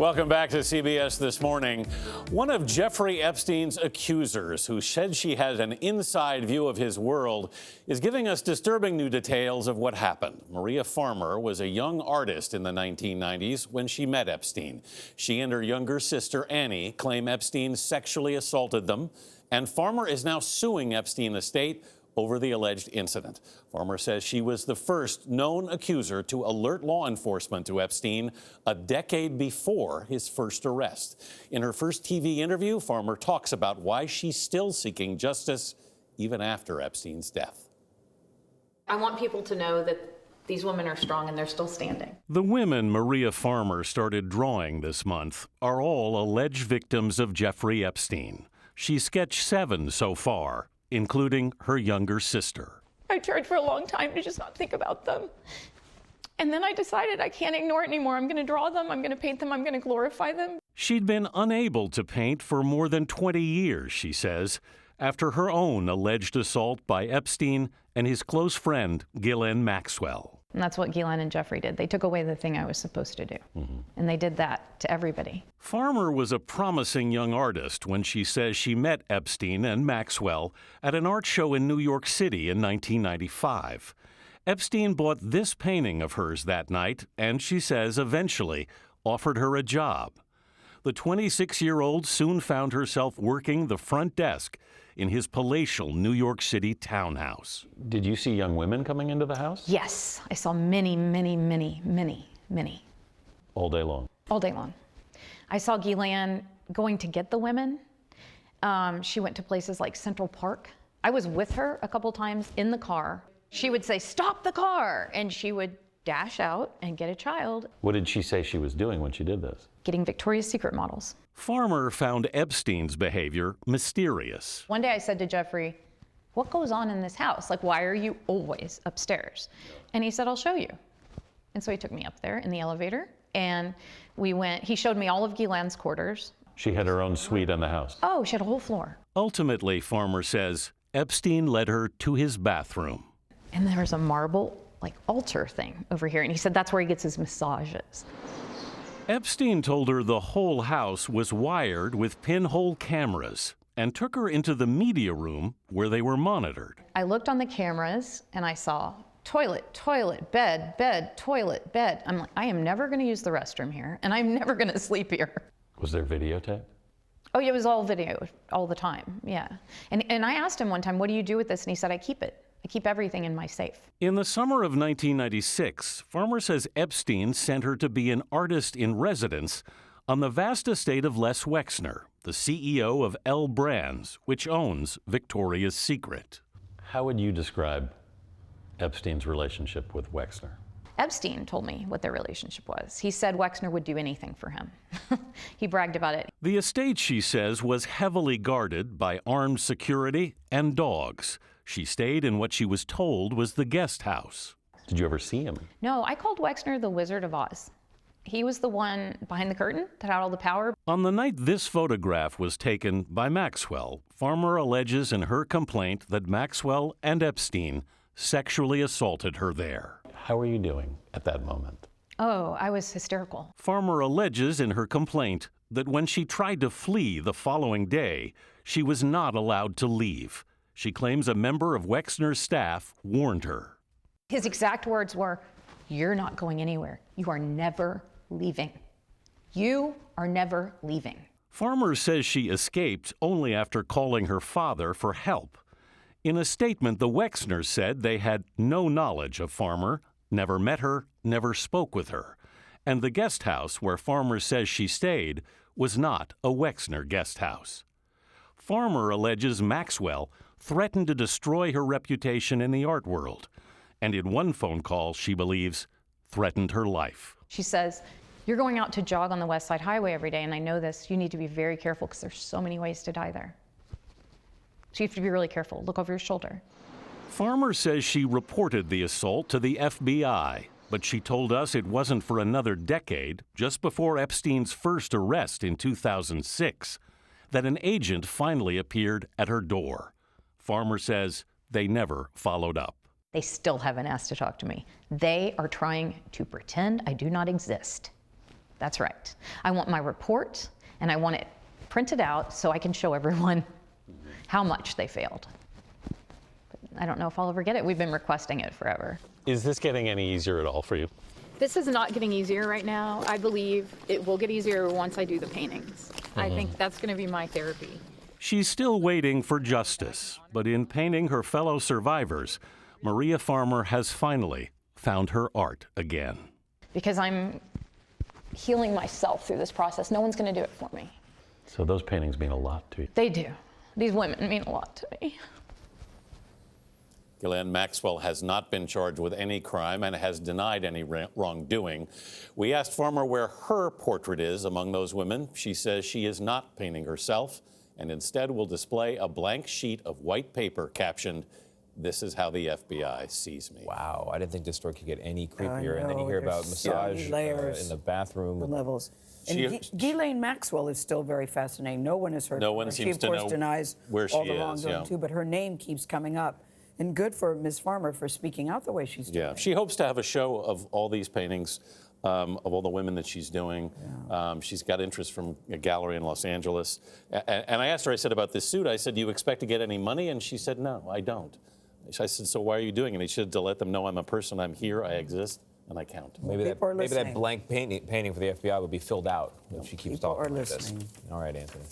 Welcome back to CBS This Morning. One of Jeffrey Epstein's accusers, who said she had an inside view of his world, is giving us disturbing new details of what happened. Maria Farmer was a young artist in the 1990s when she met Epstein. She and her younger sister, Annie, claim Epstein sexually assaulted them, and Farmer is now suing Epstein estate over the alleged incident. Farmer says she was the first known accuser to alert law enforcement to Epstein a decade before his first arrest. In her first TV interview, Farmer talks about why she's still seeking justice even after Epstein's death. I want people to know that these women are strong and they're still standing. The women Maria Farmer started drawing this month are all alleged victims of Jeffrey Epstein. She's sketched 7 so far, including her younger sister. I tried for a long time to just not think about them. And then I decided I can't ignore it anymore. I'm going to draw them, I'm going to paint them, I'm going to glorify them. She'd been unable to paint for more than 20 years, she says, after her own alleged assault by Epstein and his close friend, Ghislaine Maxwell. And that's what Ghislaine and Jeffrey did. They took away the thing I was supposed to do. And they did that to everybody. Farmer was a promising young artist when she says she met Epstein and Maxwell at an art show in New York City in 1995. Epstein bought this painting of hers that night and, she says, eventually offered her a job. The 26-year-old soon found herself working the front desk in his palatial New York City townhouse. Did you see young women coming into the house? Yes, I saw many, many, many, many, many. All day long? All day long. I saw Ghislaine going to get the women. She went to places like Central Park. I was with her a couple times in the car. She would say, "Stop the car," and she would dash out and get a child. What did she say she was doing when she did this? Getting Victoria's Secret models. Farmer found Epstein's behavior mysterious. One day I said to Jeffrey, "What goes on in this house? Like, why are you always upstairs?" And he said, "I'll show you." And so he took me up there in the elevator, and we went. He showed me all of Ghislaine's quarters. She had her own suite in the house. Oh, she had a whole floor. Ultimately, Farmer says, Epstein led her to his bathroom. And there was a marble, like, altar thing over here, and he said that's where he gets his massages. Epstein told her the whole house was wired with pinhole cameras and took her into the media room where they were monitored. I looked on the cameras and I saw toilet, toilet, bed, bed, toilet, bed. I'm like, I am never going to use the restroom here, and I'm never going to sleep here. Was there videotape? Oh, yeah, it was all video all the time, yeah. And I asked him one time, "What do you do with this?" And he said, "I keep it. I keep everything in my safe." In the summer of 1996, Farmer says Epstein sent her to be an artist in residence on the vast estate of Les Wexner, the CEO of L Brands, which owns Victoria's Secret. How would you describe Epstein's relationship with Wexner? Epstein told me what their relationship was. He said Wexner would do anything for him. He bragged about it. The estate, she says, was heavily guarded by armed security and dogs. She stayed in what she was told was the guest house. Did you ever see him? No, I called Wexner the Wizard of Oz. He was the one behind the curtain that had all the power. On the night this photograph was taken by Maxwell, Farmer alleges in her complaint that Maxwell and Epstein sexually assaulted her there. How were you doing at that moment? Oh, I was hysterical. Farmer alleges in her complaint that when she tried to flee the following day, she was not allowed to leave. She claims a member of Wexner's staff warned her. His exact words were, "You're not going anywhere. You are never leaving. You are never leaving." Farmer says she escaped only after calling her father for help. In a statement, the Wexners said they had no knowledge of Farmer, never met her, never spoke with her. And the guest house where Farmer says she stayed was not a Wexner guest house. Farmer alleges Maxwell threatened to destroy her reputation in the art world, and in one phone call, she believes, threatened her life. She says, "You're going out to jog on the West Side Highway every day, and I know this. You need to be very careful because there's so many ways to die there. So you have to be really careful. Look over your shoulder." Farmer says she reported the assault to the FBI, but she told us it wasn't for another decade, just before Epstein's first arrest in 2006, that an agent finally appeared at her door. Farmer says they never followed up. They still haven't asked to talk to me. They are trying to pretend I do not exist. That's right. I want my report, and I want it printed out so I can show everyone how much they failed. But I don't know if I'll ever get it. We've been requesting it forever. Is this getting any easier at all for you? This is not getting easier right now. I believe it will get easier once I do the paintings. I think that's going to be my therapy. She's still waiting for justice, but in painting her fellow survivors, Maria Farmer has finally found her art again. Because I'm healing myself through this process. No one's going to do it for me. So those paintings mean a lot to you. They do. These women mean a lot to me. Ghislaine Maxwell has not been charged with any crime and has denied any wrongdoing. We asked Farmer where her portrait is among those women. She says she is not painting herself and instead will display a blank sheet of white paper captioned, "This is how the FBI sees me." Wow, I didn't think this story could get any creepier. And then you hear about there's so many massage layers in the bathroom. and levels. And Ghislaine Maxwell is still very fascinating. No one has heard No of one her. seems She, to of course, know denies where all she the is, wrongdoing, yeah. too, but her name keeps coming up. And good for Ms. Farmer for speaking out the way she's doing. Yeah, she hopes to have a show of all these paintings, of all the women that she's doing. She's got interest from a gallery in Los Angeles. And I asked her, I said, about this suit, I said, do you expect to get any money? And she said, no, I don't. I said, so why are you doing it? And she said, to let them know I'm a person, I'm here, I exist, and I count. Maybe People are that listening. blank painting for the FBI will be filled out if she keeps People talking are like this. listening. All right, Anthony.